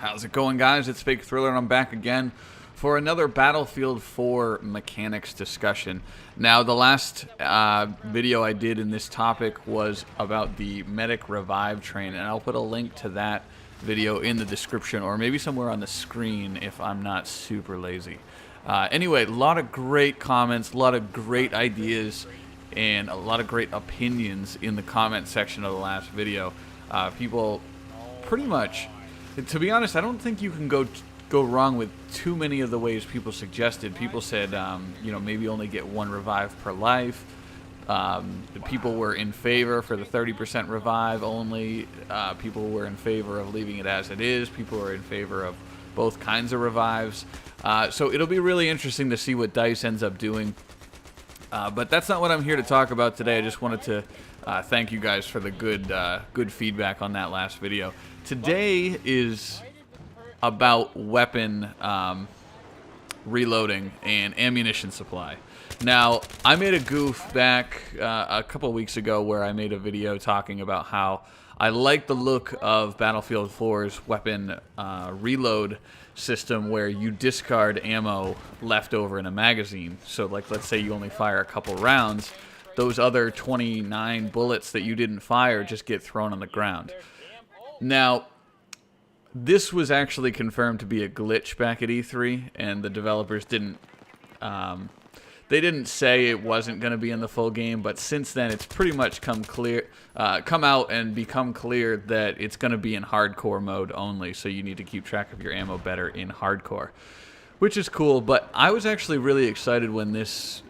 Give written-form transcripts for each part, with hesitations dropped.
How's it going, guys? It's Fake Thriller, and I'm back again for another Battlefield 4 mechanics discussion. Now, the last video I did in this topic was about the medic revive train, and I'll put a link to that video in the description, or maybe somewhere on the screen if I'm not super lazy. Anyway, a lot of great comments, a lot of great ideas, and a lot of great opinions in the comment section of the last video. People pretty much... To be honest, I don't think you can go wrong with too many of the ways people suggested. People said, you know, maybe only get one revive per life. People were in favor for the 30% revive only. People were in favor of leaving it as it is. People were in favor of both kinds of revives. So it'll be really interesting to see what DICE ends up doing. But that's not what I'm here to talk about today. I just wanted to thank you guys for the good feedback on that last video. Today is about weapon reloading and ammunition supply. Now, I made a goof back a couple weeks ago where I made a video talking about how I like the look of Battlefield 4's weapon reload system where you discard ammo left over in a magazine. So, like, let's say you only fire a couple rounds, those other 29 bullets that you didn't fire just get thrown on the ground. Now, this was actually confirmed to be a glitch back at E3, and the developers didn't... they didn't say it wasn't going to be in the full game, but since then it's pretty much come out and become clear that it's going to be in hardcore mode only, so you need to keep track of your ammo better in hardcore, which is cool. But I was actually really excited when this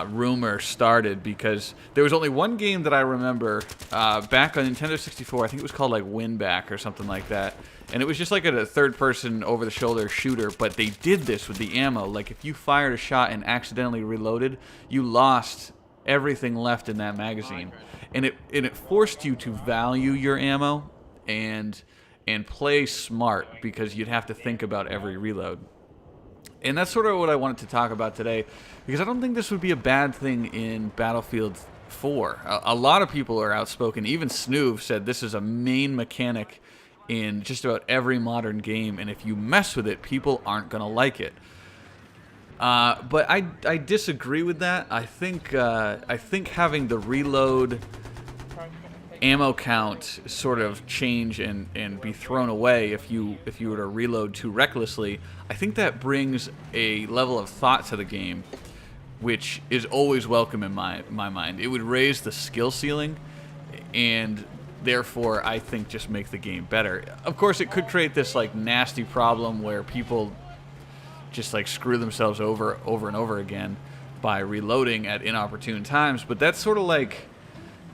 rumor started, because there was only one game that I remember back on Nintendo 64. I think it was called like Winback or something like that, and it was just like a third-person over-the-shoulder shooter, but they did this with the ammo. Like, if you fired a shot and accidentally reloaded, you lost everything left in that magazine, and it forced you to value your ammo and play smart, because you'd have to think about every reload. And that's sort of what I wanted to talk about today, because I don't think this would be a bad thing in Battlefield 4. A lot of people are outspoken. Even Snoov said this is a main mechanic in just about every modern game, and if you mess with it, people aren't going to like it. But I disagree with that. I think having the reload ammo count sort of change and be thrown away if you were to reload too recklessly, I think that brings a level of thought to the game, which is always welcome in my mind. It would raise the skill ceiling, and therefore I think just make the game better. Of course, it could create this like nasty problem where people just like screw themselves over and over again by reloading at inopportune times, but that's sort of like,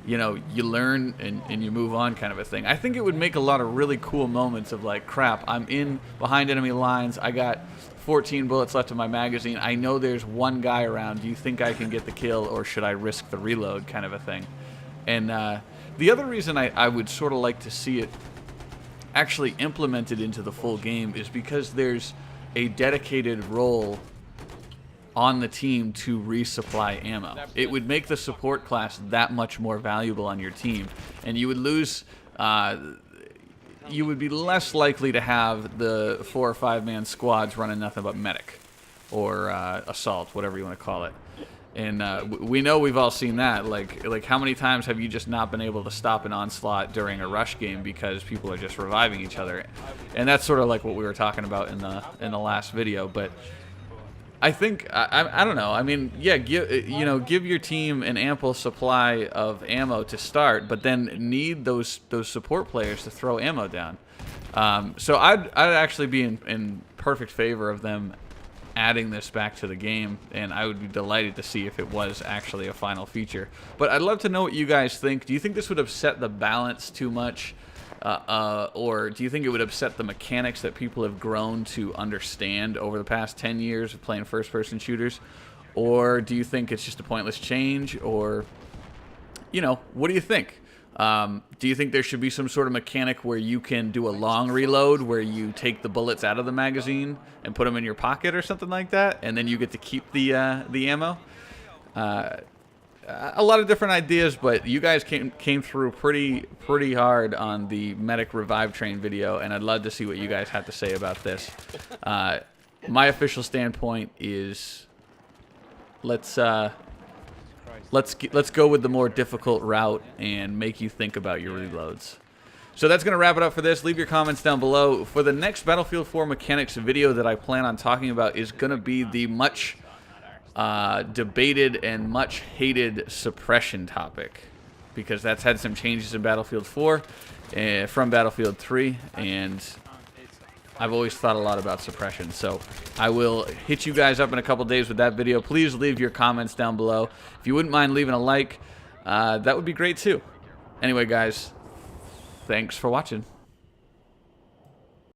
you know, you learn and you move on kind of a thing. I think it would make a lot of really cool moments of like, crap, I'm in behind enemy lines, I got 14 bullets left in my magazine, I know there's one guy around, do you think I can get the kill, or should I risk the reload, kind of a thing. And the other reason I would sort of like to see it actually implemented into the full game is because there's a dedicated role on the team to resupply ammo. It would make the support class that much more valuable on your team, and you would lose, you would be less likely to have the 4 or 5 man squads running nothing but medic or assault, whatever you want to call it. And we know, we've all seen that. Like how many times have you just not been able to stop an onslaught during a rush game because people are just reviving each other? And that's sort of like what we were talking about in the last video. But I think, I don't know, I mean, yeah, give your team an ample supply of ammo to start, but then need those support players to throw ammo down. So I'd actually be in perfect favor of them adding this back to the game, and I would be delighted to see if it was actually a final feature. But I'd love to know what you guys think. Do you think this would upset the balance too much? Or do you think it would upset the mechanics that people have grown to understand over the past 10 years of playing first-person shooters? Or do you think it's just a pointless change? Or, you know, what do you think? Do you think there should be some sort of mechanic where you can do a long reload, where you take the bullets out of the magazine and put them in your pocket or something like that, and then you get to keep the ammo? a lot of different ideas, but you guys came through pretty hard on the medic revive train video, and I'd love to see what you guys have to say about this. My official standpoint is let's go with the more difficult route and make you think about your reloads. So that's going to wrap it up for this. Leave your comments down below. For the next Battlefield 4 mechanics video that I plan on talking about is going to be the much debated and much hated suppression topic, because that's had some changes in Battlefield 4 from Battlefield 3, and I've always thought a lot about suppression. So I will hit you guys up in a couple days with that video. Please leave your comments down below. If you wouldn't mind leaving a like, that would be great too. Anyway, guys, thanks for watching.